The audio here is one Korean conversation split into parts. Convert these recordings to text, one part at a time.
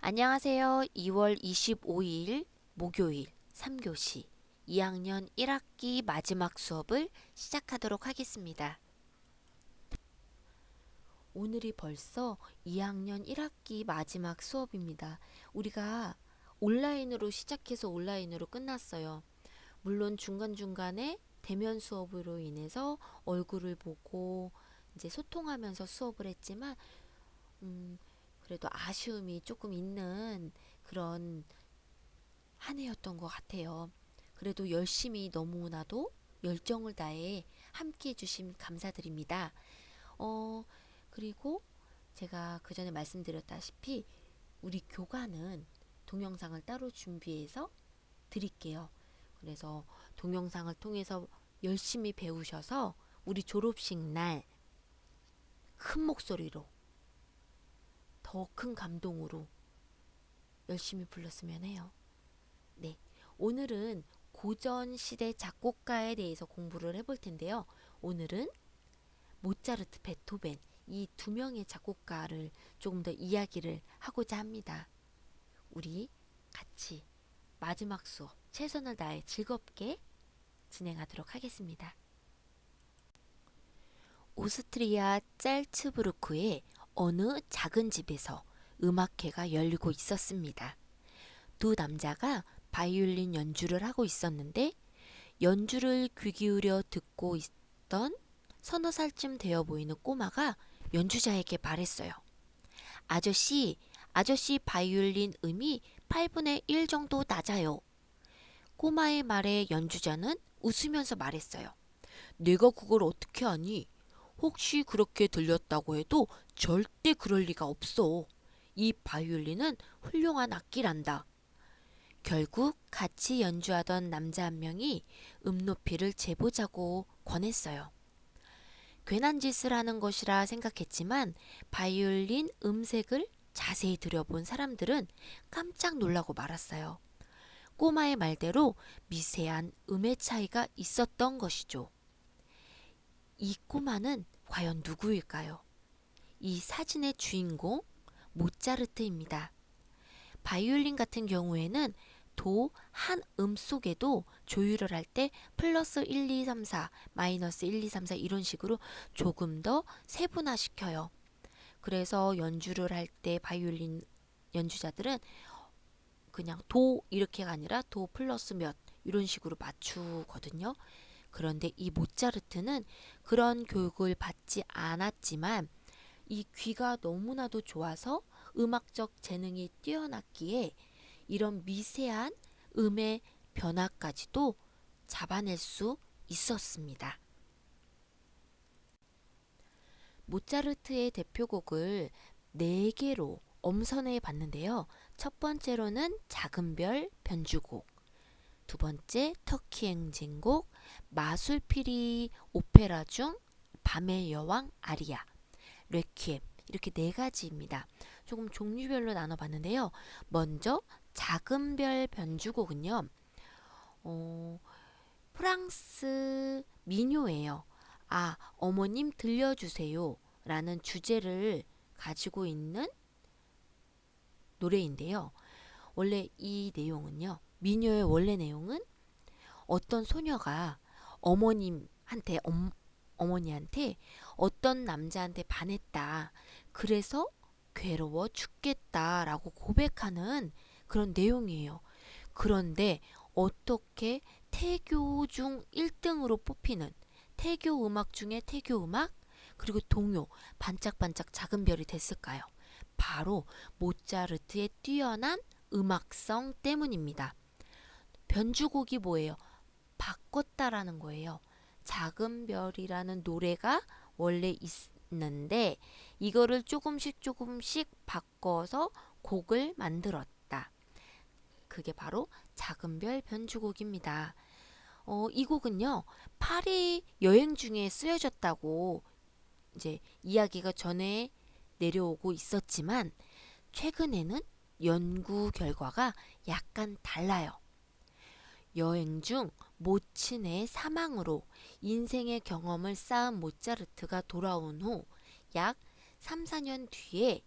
안녕하세요. 2월 25일 목요일 3교시 2학년 1학기 마지막 수업을 시작하도록 하겠습니다. 오늘이 벌써 2학년 1학기 마지막 수업입니다. 우리가 온라인으로 시작해서 온라인으로 끝났어요. 물론 중간중간에 대면 수업으로 인해서 얼굴을 보고 이제 소통하면서 수업을 했지만 그래도 아쉬움이 조금 있는 그런 한 해였던 것 같아요. 그래도 열심히 너무나도 열정을 다해 함께 해주심 감사드립니다. 어, 그리고 제가 그 전에 말씀드렸다시피 우리 교과는 동영상을 따로 준비해서 드릴게요. 그래서 동영상을 통해서 열심히 배우셔서 우리 졸업식 날 큰 목소리로 더 큰 감동으로 열심히 불렀으면 해요. 네, 오늘은 고전 시대 작곡가에 대해서 공부를 해볼 텐데요. 오늘은 모차르트, 베토벤 이 두 명의 작곡가를 조금 더 이야기를 하고자 합니다. 우리 같이 마지막 수업 최선을 다해 즐겁게 진행하도록 하겠습니다. 오스트리아 짤츠부르크의 어느 작은 집에서 음악회가 열리고 있었습니다. 두 남자가 바이올린 연주를 하고 있었는데 연주를 귀 기울여 듣고 있던 서너 살쯤 되어 보이는 꼬마가 연주자에게 말했어요. 아저씨 바이올린 음이 8분의 1 정도 낮아요. 꼬마의 말에 연주자는 웃으면서 말했어요. 내가 그걸 어떻게 아니? 혹시 그렇게 들렸다고 해도 절대 그럴 리가 없어. 이 바이올린은 훌륭한 악기란다. 결국 같이 연주하던 남자 한 명이 높이를 재보자고 권했어요. 괜한 짓을 하는 것이라 생각했지만 바이올린 음색을 자세히 들여본 사람들은 깜짝 놀라고 말았어요. 꼬마의 말대로 미세한 음의 차이가 있었던 것이죠. 이 꼬마는 과연 누구일까요? 이 사진의 주인공 모차르트입니다. 바이올린 같은 경우에는 도 한 음 속에도 조율을 할 때 플러스 1, 2, 3, 4, 마이너스 1, 2, 3, 4 이런 식으로 조금 더 세분화시켜요. 그래서 연주를 할 때 바이올린 연주자들은 그냥 도 이렇게가 아니라 도 플러스 몇 이런 식으로 맞추거든요. 그런데 이 모차르트는 그런 교육을 받지 않았지만 이 귀가 너무나도 좋아서 음악적 재능이 뛰어났기에 이런 미세한 음의 변화까지도 잡아낼 수 있었습니다. 모차르트의 대표곡을 4개로 엄선해 봤는데요. 첫 번째로는 작은 별 변주곡, 두 번째 터키 행진곡, 마술피리 오페라 중 밤의 여왕 아리아, 레퀴엠 이렇게 4가지입니다. 조금 종류별로 나눠봤는데요. 먼저 작은 별 변주곡은요. 프랑스 민요예요. 어머님 들려주세요 라는 주제를 가지고 있는 노래인데요. 원래 이 내용은요. 민요의 원래 내용은 어떤 소녀가 어머니한테 어떤 남자한테 반했다. 그래서 괴로워 죽겠다라고 고백하는 그런 내용이에요. 그런데 어떻게 태교 중 1등으로 뽑히는 태교 음악 중에 태교 음악 그리고 동요 반짝반짝 작은 별이 됐을까요? 바로 모차르트의 뛰어난 음악성 때문입니다. 변주곡이 뭐예요? 바꿨다라는 거예요. 작은 별이라는 노래가 원래 있는데 이거를 조금씩 바꿔서 곡을 만들었다. 그게 바로 작은 별 변주곡입니다. 이 곡은요. 파리 여행 중에 쓰여졌다고 이제 이야기가 전해 내려오고 있었지만 최근에는 연구 결과가 약간 달라요. 여행 중 모친의 사망으로 인생의 경험을 쌓은 모차르트가 돌아온 후 약 3, 4년 뒤에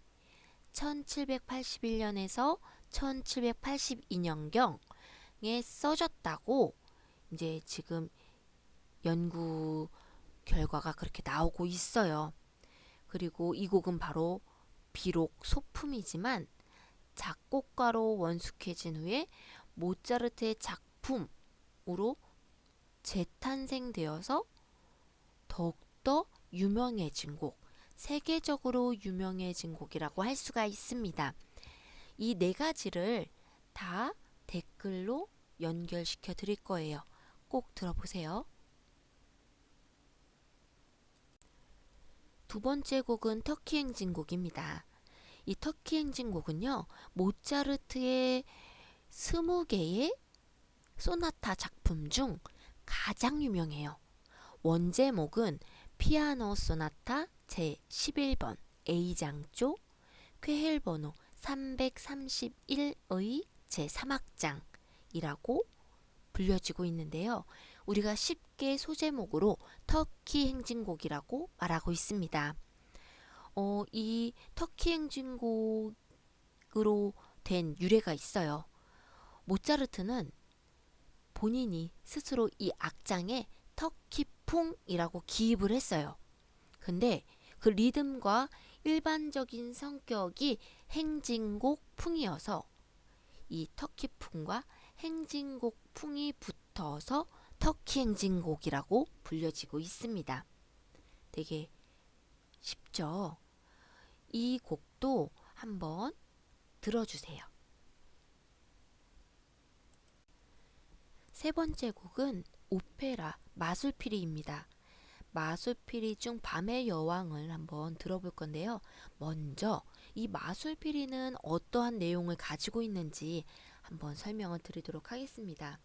1781년에서 1782년경에 써졌다고 이제 지금 연구 결과가 그렇게 나오고 있어요. 그리고 이 곡은 바로 비록 소품이지만 작곡가로 원숙해진 후에 모차르트의 작품으로 재탄생되어서 더욱더 유명해진 곡, 세계적으로 유명해진 곡이라고 할 수가 있습니다. 이 네 가지를 다 댓글로 연결시켜 드릴 거예요. 꼭 들어보세요. 두 번째 곡은 터키 행진곡입니다. 이 터키 행진곡은요, 모차르트의 20개의 소나타 작품 중 가장 유명해요. 원제목은 피아노 소나타 제11번 A장조 쾌헬 번호 331의 제3악장이라고 불려지고 있는데요. 우리가 쉽게 소제목으로 터키 행진곡이라고 말하고 있습니다. 이 터키 행진곡으로 된 유래가 있어요. 모차르트는 본인이 스스로 이 악장에 터키풍이라고 기입을 했어요. 근데 그 리듬과 일반적인 성격이 행진곡 풍이어서 이 터키풍과 행진곡 풍이 붙어서 터키 행진곡이라고 불려지고 있습니다. 되게 쉽죠? 이 곡도 한번 들어주세요. 세 번째 곡은 오페라 마술피리입니다. 마술피리 중 밤의 여왕을 한번 들어볼 건데요. 먼저 이 마술피리는 어떠한 내용을 가지고 있는지 한번 설명을 드리도록 하겠습니다.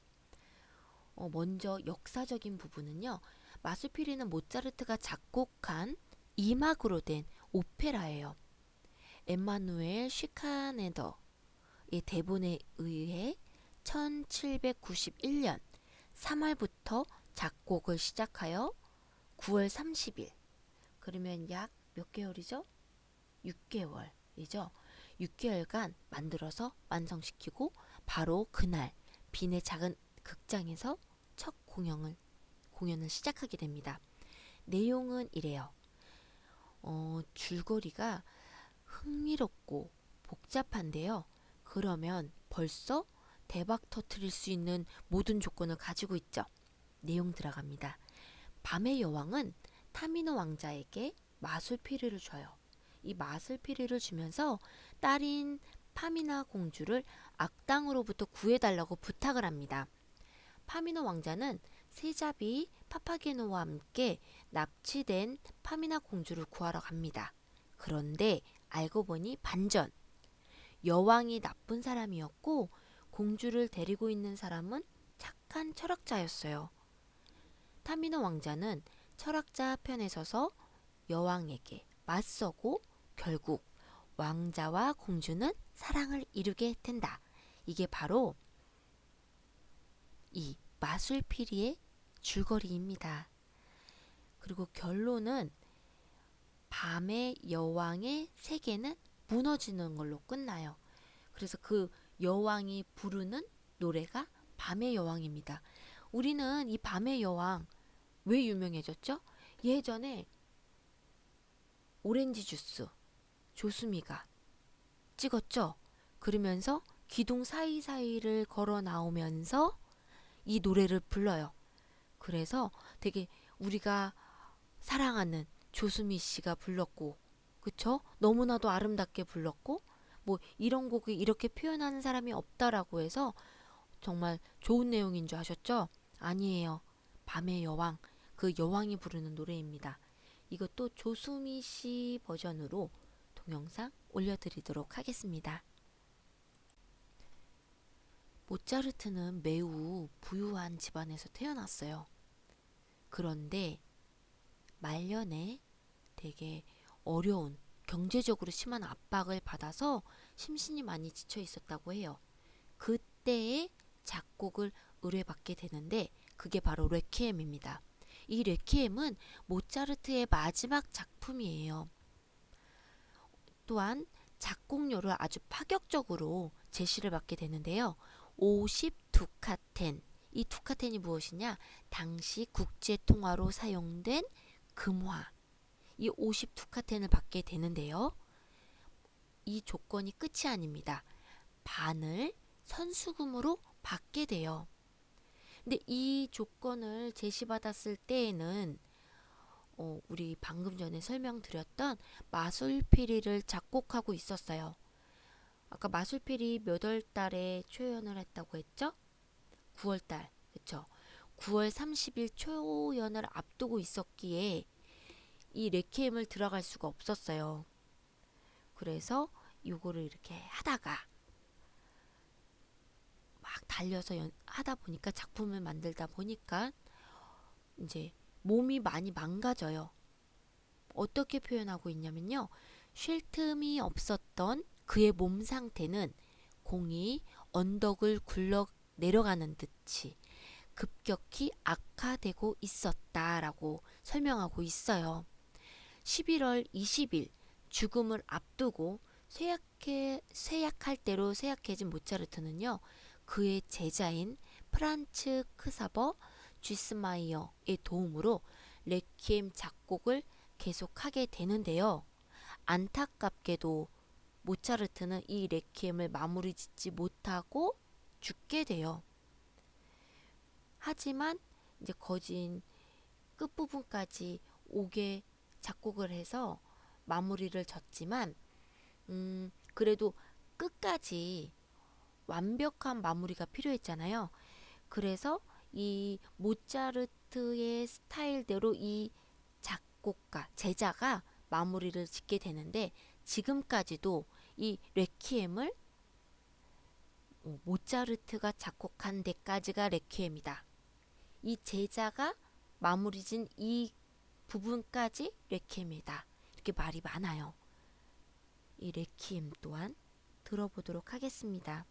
먼저 역사적인 부분은요. 마술피리는 모차르트가 작곡한 2막으로 된 오페라예요. 엠마누엘 쉬카네더의 대본에 의해 1791년 3월부터 작곡을 시작하여 9월 30일, 그러면 약 몇 개월이죠? 6개월이죠. 6개월간 만들어서 완성시키고 바로 그날 빈의 작은 극장에서 첫 공연을 시작하게 됩니다. 내용은 이래요. 줄거리가 흥미롭고 복잡한데요. 그러면 벌써 대박 터트릴 수 있는 모든 조건을 가지고 있죠. 내용 들어갑니다. 밤의 여왕은 타미노 왕자에게 마술피리를 줘요. 이 마술피리를 주면서 딸인 파미나 공주를 악당으로부터 구해달라고 부탁을 합니다. 파미노 왕자는 세자비 파파게노와 함께 납치된 파미나 공주를 구하러 갑니다. 그런데 알고 보니 반전. 여왕이 나쁜 사람이었고 공주를 데리고 있는 사람은 착한 철학자였어요. 타미노 왕자는 철학자 편에 서서 여왕에게 맞서고 결국 왕자와 공주는 사랑을 이루게 된다. 이게 바로 이 마술피리의 줄거리입니다. 그리고 결론은 밤의 여왕의 세계는 무너지는 걸로 끝나요. 그래서 그 여왕이 부르는 노래가 밤의 여왕입니다. 우리는 이 밤의 여왕 왜 유명해졌죠? 예전에 오렌지 주스 조수미가 찍었죠. 그러면서 기둥 사이사이를 걸어 나오면서 이 노래를 불러요. 그래서 되게 우리가 사랑하는 조수미 씨가 불렀고, 그쵸? 너무나도 아름답게 불렀고, 뭐 이런 곡을 이렇게 표현하는 사람이 없다라고 해서 정말 좋은 내용인 줄 아셨죠? 아니에요. 밤의 여왕, 그 여왕이 부르는 노래입니다. 이것도 조수미 씨 버전으로 동영상 올려드리도록 하겠습니다. 모차르트는 매우 부유한 집안에서 태어났어요. 그런데 말년에 되게 어려운 경제적으로 심한 압박을 받아서 심신이 많이 지쳐 있었다고 해요. 그때에 작곡을 의뢰받게 되는데 그게 바로 레퀴엠입니다. 이 레퀴엠은 모차르트의 마지막 작품이에요. 또한 작곡료를 아주 파격적으로 제시를 받게 되는데요. 50두카텐. 이 두카텐이 무엇이냐? 당시 국제통화로 사용된 금화. 이 50두카텐을 받게 되는데요. 이 조건이 끝이 아닙니다. 반을 선수금으로 받게 돼요. 근데 이 조건을 제시받았을 때에는 우리 방금 전에 설명드렸던 마술피리를 작곡하고 있었어요. 아까 마술피리 몇 월 달에 초연을 했다고 했죠? 9월 달. 그쵸? 9월 30일 초연을 앞두고 있었기에 이 레퀴엠을 들어갈 수가 없었어요. 그래서 요거를 이렇게 하다가 막 달려서 하다 보니까 작품을 만들다 보니까 이제 몸이 많이 망가져요. 어떻게 표현하고 있냐면요. 쉴 틈이 없었던 그의 몸 상태는 공이 언덕을 굴러 내려가는 듯이 급격히 악화되고 있었다라고 설명하고 있어요. 11월 20일 죽음을 앞두고 쇠약할 대로 쇠약해진 모차르트는요. 그의 제자인 프란츠 크사버 쥐스마이어의 도움으로 레퀴엠 작곡을 계속하게 되는데요. 안타깝게도 모차르트는 이 레퀴엠을 마무리 짓지 못하고 죽게 돼요. 하지만 이제 거진 끝부분까지 5개 작곡을 해서 마무리를 졌지만 그래도 끝까지 완벽한 마무리가 필요했잖아요. 그래서 이 모차르트의 스타일대로 이 작곡가, 제자가 마무리를 짓게 되는데 지금까지도 이 레퀴엠을 모차르트가 작곡한 데까지가 레퀴엠이다. 이 제자가 마무리 진 이 부분까지 레퀴엠이다. 이렇게 말이 많아요. 이 레퀴엠 또한 들어보도록 하겠습니다.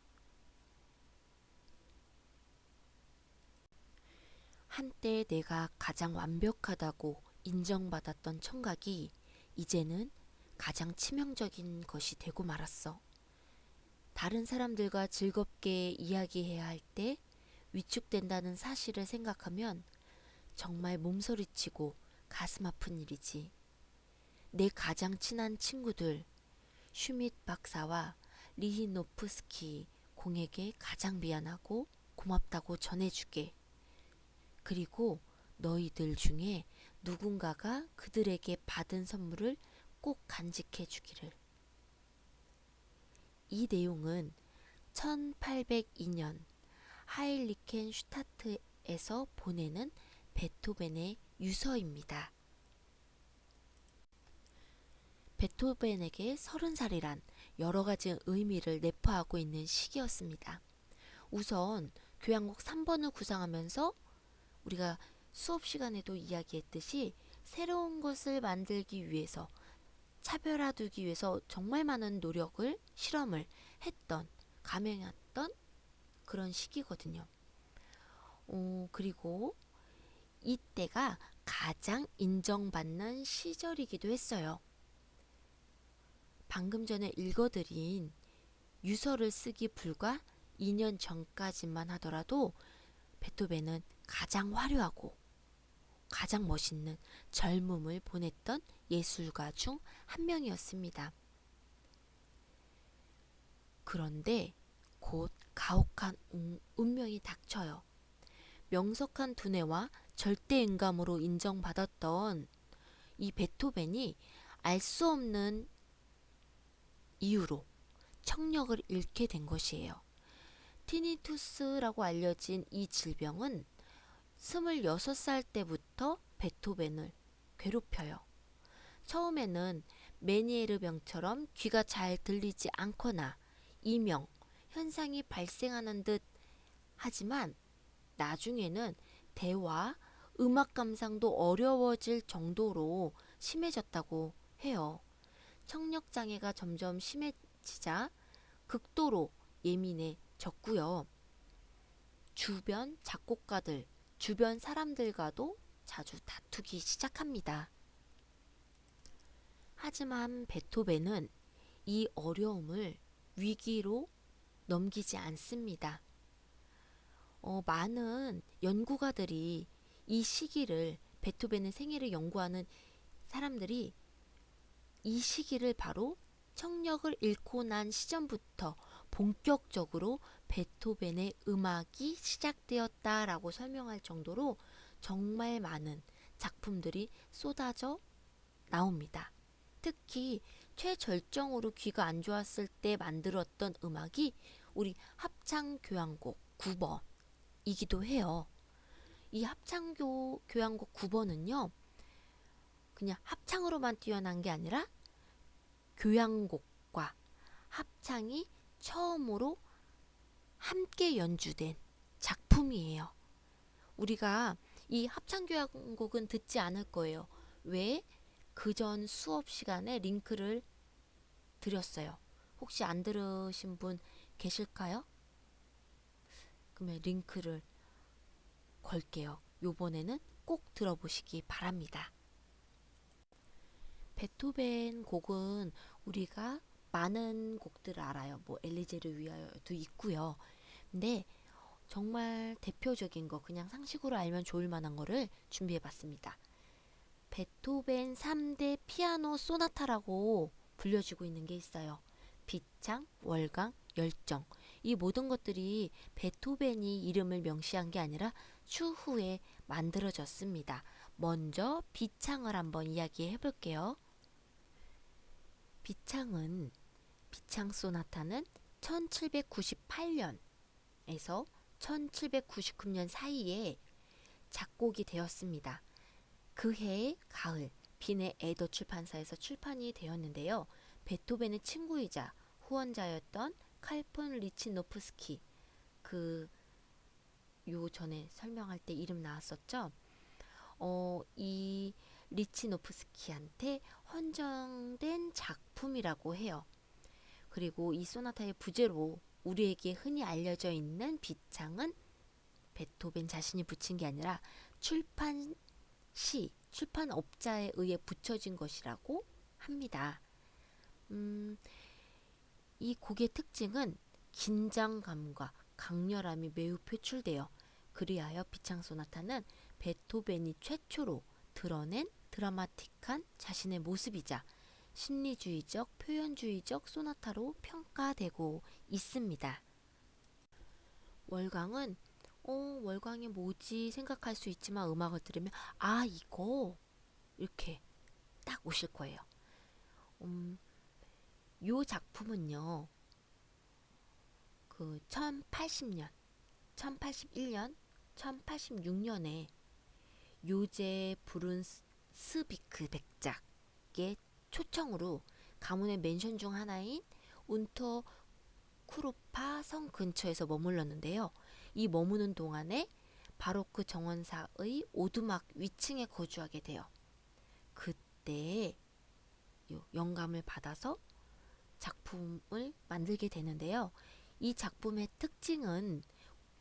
한때 내가 가장 완벽하다고 인정받았던 청각이 이제는 가장 치명적인 것이 되고 말았어. 다른 사람들과 즐겁게 이야기해야 할 때 위축된다는 사실을 생각하면 정말 몸서리치고 가슴 아픈 일이지. 내 가장 친한 친구들 슈밋 박사와 리히노프스키 공에게 가장 미안하고 고맙다고 전해주게. 그리고 너희들 중에 누군가가 그들에게 받은 선물을 꼭 간직해 주기를. 이 내용은 1802년 하일리켄 슈타트에서 보내는 베토벤의 유서입니다. 베토벤에게 30살이란 여러 가지 의미를 내포하고 있는 시기였습니다. 우선 교향곡 3번을 구상하면서 우리가 수업 시간에도 이야기했듯이 새로운 것을 만들기 위해서 차별화두기 위해서 정말 많은 노력을 실험을 했던 감행했던 그런 시기거든요. 그리고 이때가 가장 인정받는 시절이기도 했어요. 방금 전에 읽어드린 유서를 쓰기 불과 2년 전까지만 하더라도 베토벤은 가장 화려하고 가장 멋있는 젊음을 보냈던 예술가 중 한 명이었습니다. 그런데 곧 가혹한 운명이 닥쳐요. 명석한 두뇌와 절대음감으로 인정받았던 이 베토벤이 알 수 없는 이유로 청력을 잃게 된 것이에요. 티니투스라고 알려진 이 질병은 26살 때부터 베토벤을 괴롭혀요. 처음에는 메니에르 병처럼 귀가 잘 들리지 않거나 이명, 현상이 발생하는 듯 하지만 나중에는 대화, 음악 감상도 어려워질 정도로 심해졌다고 해요. 청력 장애가 점점 심해지자 극도로 예민해졌고요. 주변 작곡가들, 주변 사람들과도 자주 다투기 시작합니다. 하지만 베토벤은 이 어려움을 위기로 넘기지 않습니다. 많은 연구가들이 이 시기를, 베토벤의 생애를 연구하는 사람들이 이 시기를 바로 청력을 잃고 난 시점부터 본격적으로 베토벤의 음악이 시작되었다라고 설명할 정도로 정말 많은 작품들이 쏟아져 나옵니다. 특히 최절정으로 귀가 안 좋았을 때 만들었던 음악이 우리 합창교향곡 9번이기도 해요. 이 합창교향곡 9번은요, 그냥 합창으로만 뛰어난 게 아니라 교향곡과 합창이 처음으로 함께 연주된 작품이에요. 우리가 이 합창교향곡은 듣지 않을 거예요. 왜? 그전 수업 시간에 링크를 드렸어요. 혹시 안 들으신 분 계실까요? 그러면 링크를 걸게요. 요번에는 꼭 들어보시기 바랍니다. 베토벤 곡은 우리가 많은 곡들을 알아요. 뭐 엘리제를 위하여도 있고요. 근데 정말 대표적인 거, 그냥 상식으로 알면 좋을 만한 거를 준비해 봤습니다. 베토벤 3대 피아노 소나타라고 불려지고 있는 게 있어요. 비창, 월강, 열정. 이 모든 것들이 베토벤이 이름을 명시한 게 아니라 추후에 만들어졌습니다. 먼저 비창을 한번 이야기해 볼게요. 비창 소나타는 1798년에서 1799년 사이에 작곡이 되었습니다. 그해의 가을, 빈의 에더 출판사에서 출판이 되었는데요. 베토벤의 친구이자 후원자였던 칼폰 리치노프스키, 요 전에 설명할 때 이름 나왔었죠. 이 리치노프스키한테 헌정된 작품이라고 해요. 그리고 이 소나타의 부제로 우리에게 흔히 알려져 있는 비창은 베토벤 자신이 붙인 게 아니라 출판업자에 의해 붙여진 것이라고 합니다. 이 곡의 특징은 긴장감과 강렬함이 매우 표출되어 그리하여 비창 소나타는 베토벤이 최초로 드러낸 드라마틱한 자신의 모습이자 심리주의적, 표현주의적 소나타로 평가되고 있습니다. 월광은 월광이 뭐지 생각할 수 있지만 음악을 들으면 이거 이렇게 딱 오실 거예요. 요 작품은요, 그 1080년, 1081년, 1086년에 요제 브룬스비크 백작의 초청으로 가문의 맨션 중 하나인 운터 쿠루파 성 근처에서 머물렀는데요. 이 머무는 동안에 바로크 정원사의 오두막 위층에 거주하게 돼요. 그때 영감을 받아서 작품을 만들게 되는데요. 이 작품의 특징은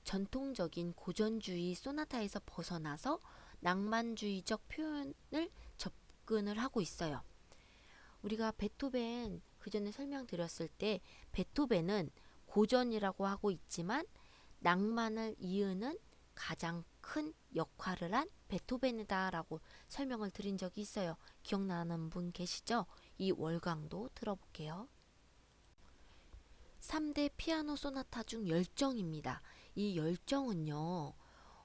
전통적인 고전주의 소나타에서 벗어나서 낭만주의적 표현을 접근을 하고 있어요. 우리가 베토벤 그전에 설명드렸을 때 베토벤은 고전이라고 하고 있지만 낭만을 이으는 가장 큰 역할을 한 베토벤이다라고 설명을 드린 적이 있어요. 기억나는 분 계시죠? 이 월광도 들어볼게요. 3대 피아노 소나타 중 열정입니다. 이 열정은요,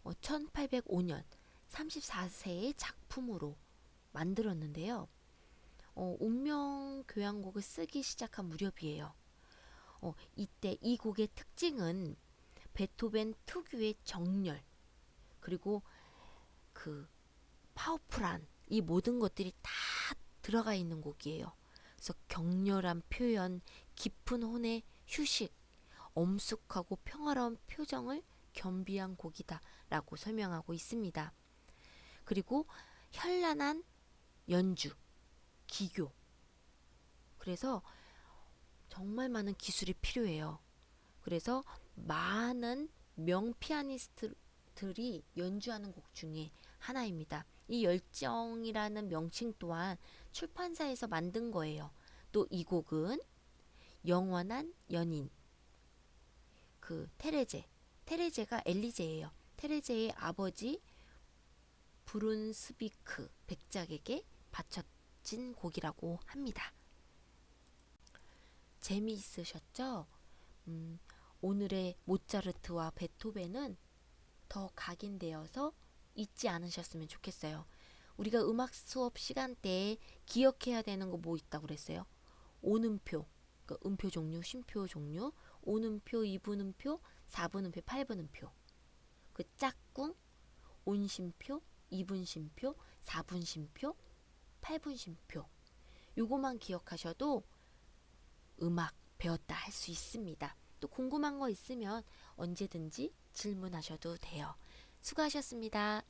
1805년 34세의 작품으로 만들었는데요. 운명 교향곡을 쓰기 시작한 무렵이에요. 이때 이 곡의 특징은 베토벤 특유의 정열, 그리고 그 파워풀한 이 모든 것들이 다 들어가 있는 곡이에요. 그래서 격렬한 표현, 깊은 혼의 휴식, 엄숙하고 평화로운 표정을 겸비한 곡이다 라고 설명하고 있습니다. 그리고 현란한 연주, 기교. 그래서 정말 많은 기술이 필요해요. 그래서 많은 명 피아니스트들이 연주하는 곡 중에 하나입니다. 이 열정이라는 명칭 또한 출판사에서 만든 거예요. 또 이 곡은 영원한 연인. 그 테레제가 엘리제예요. 테레제의 아버지 브룬스비크 백작에게 바쳐진 곡이라고 합니다. 재미있으셨죠? 오늘의 모차르트와 베토벤은 더 각인되어서 잊지 않으셨으면 좋겠어요. 우리가 음악 수업 시간 때에 기억해야 되는 거 뭐 있다고 그랬어요? 오음표, 그 음표 종류, 쉼표 종류, 오음표, 이분음표, 사분음표, 팔분음표. 그 짝꿍, 온심표, 이분심표, 사분심표, 팔분심표. 요거만 기억하셔도 음악 배웠다 할 수 있습니다. 또 궁금한 거 있으면 언제든지 질문하셔도 돼요. 수고하셨습니다.